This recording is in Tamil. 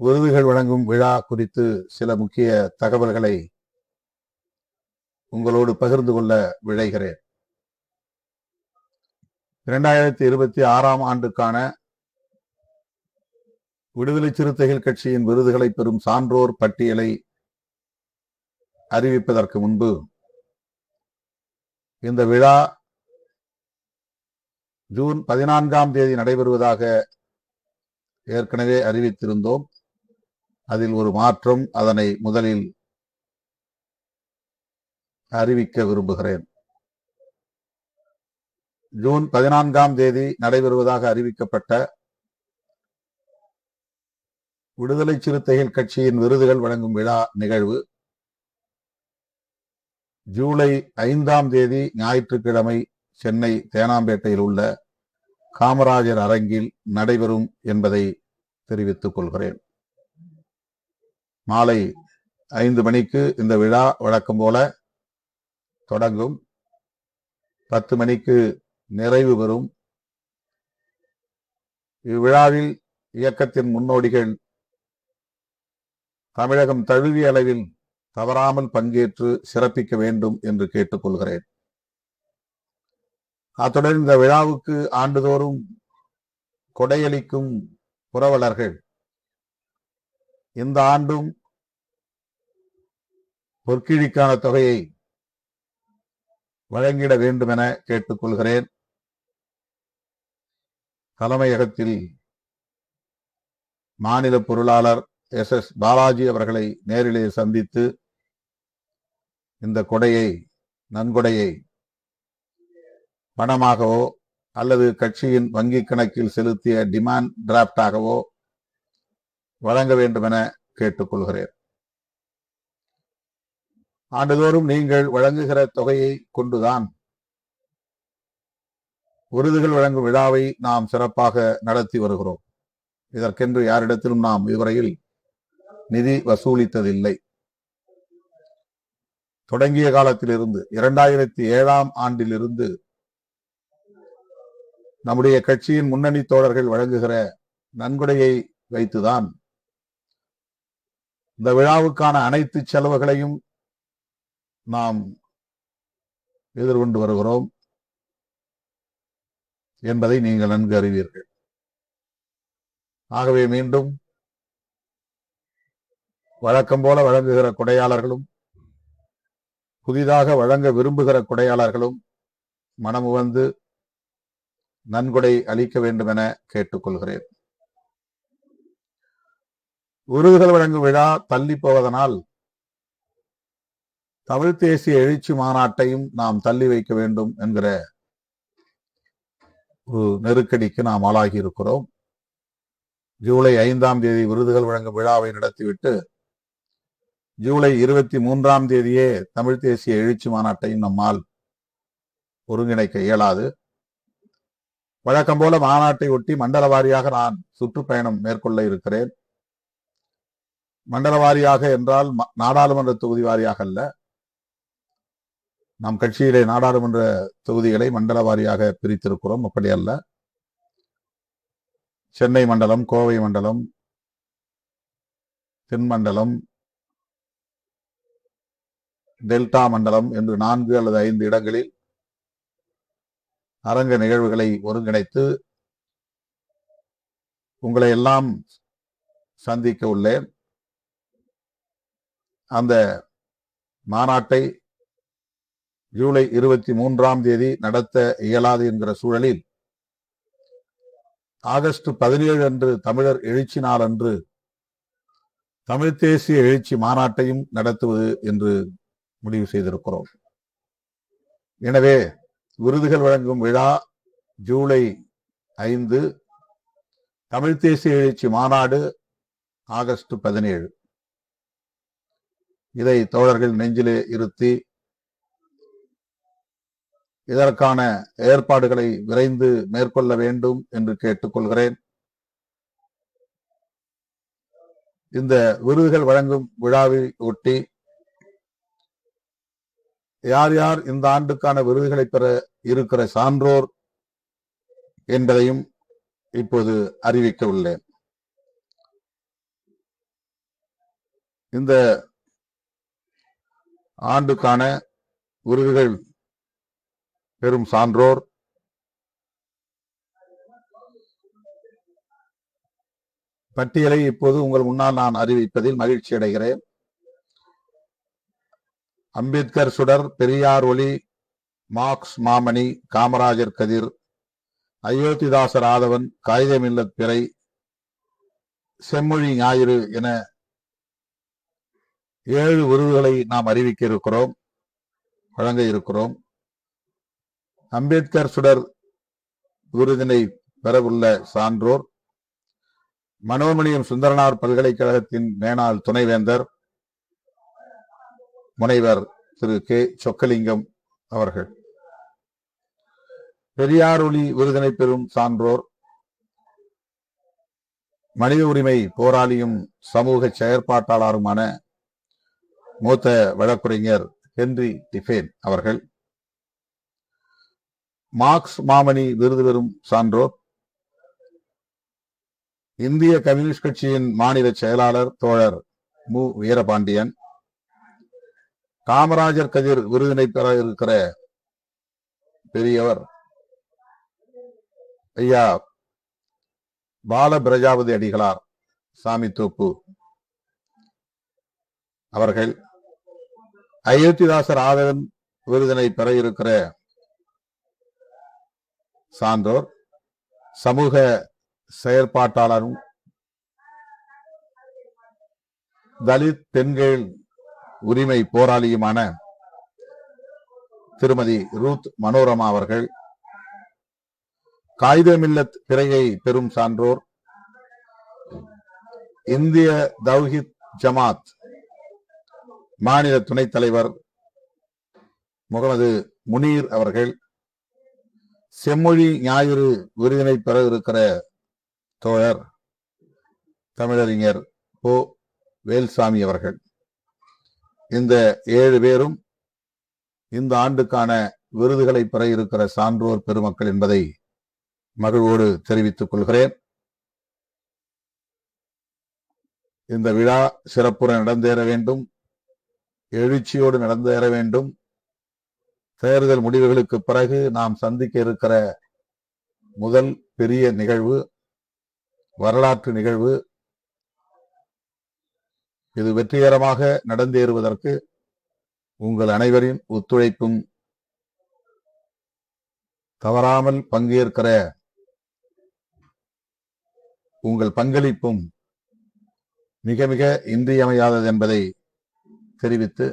விருதுகள் வழங்கும் விழா குறித்து சில முக்கிய தகவல்களை உங்களோடு பகிர்ந்து கொள்ள விழைகிறேன். 2026 ஆண்டுக்கான விடுதலை சிறுத்தைகள் கட்சியின் விருதுகளை பெறும் சான்றோர் பட்டியலை அறிவிப்பதற்கு முன்பு இந்த விழா ஜூன் 14ஆம் தேதி நடைபெறுவதாக ஏற்கனவே அறிவித்திருந்தோம். அதில் ஒரு மாற்றம், அதனை முதலில் அறிவிக்க விரும்புகிறேன். ஜூன் 14ஆம் தேதி நடைபெறுவதாக அறிவிக்கப்பட்ட விடுதலை சிறுத்தைகள் கட்சியின் விருதுகள் வழங்கும் விழா நிகழ்வு ஜூலை 5ஆம் தேதி ஞாயிற்றுக்கிழமை சென்னை தேனாம்பேட்டையில் உள்ள காமராஜர் அரங்கில் நடைபெறும் என்பதை தெரிவித்துக் கொள்கிறேன். மாலை 5 மணிக்கு இந்த விழா வழக்கம் போல தொடங்கும். 10 மணிக்கு நிறைவு பெறும். இவ்விழாவில் இயக்கத்தின் முன்னோடிகள் தமிழகம் தழுவிய அளவில் தவறாமல் பங்கேற்று சிறப்பிக்க வேண்டும் என்று கேட்டுக்கொள்கிறேன். அத்துடன் இந்த விழாவுக்கு ஆண்டுதோறும் கொடையளிக்கும் புரவலர்கள் இந்த ஆண்டும் பொற்கிழிக்கான தொகையை வழங்கிட வேண்டும் என கேட்டுக்கொள்கிறேன். தலைமையகத்தில் மாநில பொருளாளர் SS பாலாஜி அவர்களை நேரிலே சந்தித்து இந்த கொடையை, நன்கொடையை பணமாகவோ அல்லது கட்சியின் வங்கி கணக்கில் செலுத்திய டிமாண்ட் டிராப்டாகவோ வழங்க வேண்டும் என கேட்டுக்கொள்கிறேன். ஆண்டுதோறும் நீங்கள் வழங்குகிற தொகையை கொண்டுதான் விருதுகள் வழங்கும் விழாவை நாம் சிறப்பாக நடத்தி வருகிறோம். இதற்கென்று யாரிடத்திலும் நாம் இதுவரையில் நிதி வசூலித்ததில்லை. தொடங்கிய காலத்திலிருந்து 2007ஆம் ஆண்டிலிருந்து நம்முடைய கட்சியின் முன்னணி தோழர்கள் வழங்குகிற நன்கொடையை வைத்துதான் இந்த விழாவுக்கான அனைத்து செலவுகளையும் நாம் எதிர்கொண்டு வருகிறோம் என்பதை நீங்கள் நன்கு அறிவீர்கள். ஆகவே மீண்டும் வழக்கம் போல வழங்குகிற கொடையாளர்களும் புதிதாக வழங்க விரும்புகிற கொடையாளர்களும் மனமுவந்து நன்கொடை அளிக்க வேண்டும் என கேட்டுக்கொள்கிறேன். விருதுகள் வழங்கும் விழா தள்ளி போவதனால் தமிழ் தேசிய எழுச்சி மாநாட்டையும் நாம் தள்ளி வைக்க வேண்டும் என்கிற ஒரு நெருக்கடிக்கு நாம் ஆளாகி இருக்கிறோம். ஜூலை 5ஆம் தேதி விருதுகள் வழங்கும் விழாவை நடத்திவிட்டு ஜூலை 23ஆம் தேதியே தமிழ் தேசிய எழுச்சி மாநாட்டையும் நம்மால் ஒருங்கிணைக்க இயலாது. வழக்கம் போல மாநாட்டை ஒட்டி மண்டல வாரியாக நான் சுற்றுப்பயணம் மேற்கொள்ள இருக்கிறேன். மண்டல வாரியாக என்றால் நாடாளுமன்ற தொகுதி வாரியாக அல்ல. நம் கட்சியிலே நாடாளுமன்ற தொகுதிகளை மண்டல வாரியாக பிரித்திருக்கிறோம். அப்படி அல்ல. சென்னை மண்டலம், கோவை மண்டலம், தென் மண்டலம், டெல்டா மண்டலம் என்று 4 அல்லது 5 இடங்களில் அரங்க நிகழ்வுகளை ஒருங்கிணைத்து உங்களை எல்லாம் சந்திக்க உள்ளேன். அந்த மாநாட்டை ஜூலை 23ஆம் தேதி நடத்த இயலாது என்கிற சூழலில் ஆகஸ்ட் 17 அன்று தமிழர் எழுச்சி நாள் அன்று தமிழ் தேசிய எழுச்சி மாநாட்டையும் நடத்துவது என்று முடிவு செய்திருக்கிறோம். எனவே விருதுகள் வழங்கும் விழா ஜூலை 5, தமிழ் தேசிய எழுச்சி மாநாடு ஆகஸ்ட் 17. இதை தோழர்கள் நெஞ்சிலே இருத்தி இதற்கான ஏற்பாடுகளை விரைந்து மேற்கொள்ள வேண்டும் என்று கேட்டுக்கொள்கிறேன். இந்த விருதுகள் வழங்கும் விழாவை ஒட்டி யார் யார் இந்த ஆண்டுக்கான விருதுகளை பெற இருக்கிற சான்றோர் என்பதையும் இப்போது அறிவிக்க உள்ளேன். இந்த ஆண்டுக்கான விருதுகள் பெறும் சான்றோர் பட்டியலை இப்போது உங்கள் முன்னால் நான் அறிவிப்பதில் மகிழ்ச்சி அடைகிறேன். அம்பேத்கர் சுடர், பெரியார் ஒளி, மார்க்ஸ் மாமணி, காமராஜர் கதிர், அயோத்திதாசர் ஆதவன், காகிதமில்லத் பிறை, செம்மொழி ஞாயிறு என 7 விருதுகளை நாம் அறிவிக்க இருக்கிறோம், வழங்க இருக்கிறோம். அம்பேத்கர் சுடர் விருதினை பெறவுள்ள சான்றோர் மனோன்மணியம் சுந்தரனார் பல்கலைக்கழகத்தின் மேனாள் துணைவேந்தர் முனைவர் திரு கே சொக்கலிங்கம் அவர்கள். பெரியார் ஒளி விருதினை பெறும் சான்றோர் மனித உரிமை போராளியும் சமூக செயற்பாட்டாளருமான மூத்த வழக்குரைஞர் ஹென்றி டிஃபேன் அவர்கள். மார்க்ஸ் மாமணி விருது பெறும் சான்றோர் இந்திய கம்யூனிஸ்ட் கட்சியின் மாநில செயலாளர் தோழர் மு வீரபாண்டியன். காமராஜர் கதிர் விருதினை பெற இருக்கிற பெரியவர் ஐயா பால பிரஜாபதி அடிகளார் சாமித்தோப்பு அவர்கள். அயோத்திதாசர் ஆதவன் விருதினை பெற இருக்கிற சான்றோர் சமூக செயற்பாட்டாளரும் தலித் பெண்கள் உரிமை போராளியுமான திருமதி ரூத் மனோரமா அவர்கள். காகிதமில்லத் பிறையை பெறும் சான்றோர் இந்திய தௌஹித் ஜமாத் மாநில துணைத் தலைவர் முகமது முனீர் அவர்கள். செம்மொழி ஞாயிறு விருதினை பெற இருக்கிற தோழர் தமிழறிஞர் ஓ வேல்சாமி அவர்கள். இந்த 7 பேரும் இந்த ஆண்டுக்கான விருதுகளை பெற இருக்கிற சான்றோர் பெருமக்கள் என்பதை மகிழ்வோடு தெரிவித்துக் கொள்கிறேன். இந்த விழா சிறப்புற நடந்தேற வேண்டும், எழுச்சியோடு நடந்தேற வேண்டும். தேர்தல் முடிவுகளுக்கு பிறகு நாம் சந்திக்க இருக்கிற முதல் பெரிய நிகழ்வு, வரலாற்று நிகழ்வு. இது வெற்றிகரமாக நடந்தேறுவதற்கு உங்கள் அனைவரின் ஒத்துழைப்பும் தவறாமல் பங்கேற்கிற உங்கள் பங்களிப்பும் மிக மிக இன்றியமையாதது என்பதை தெரிவித்து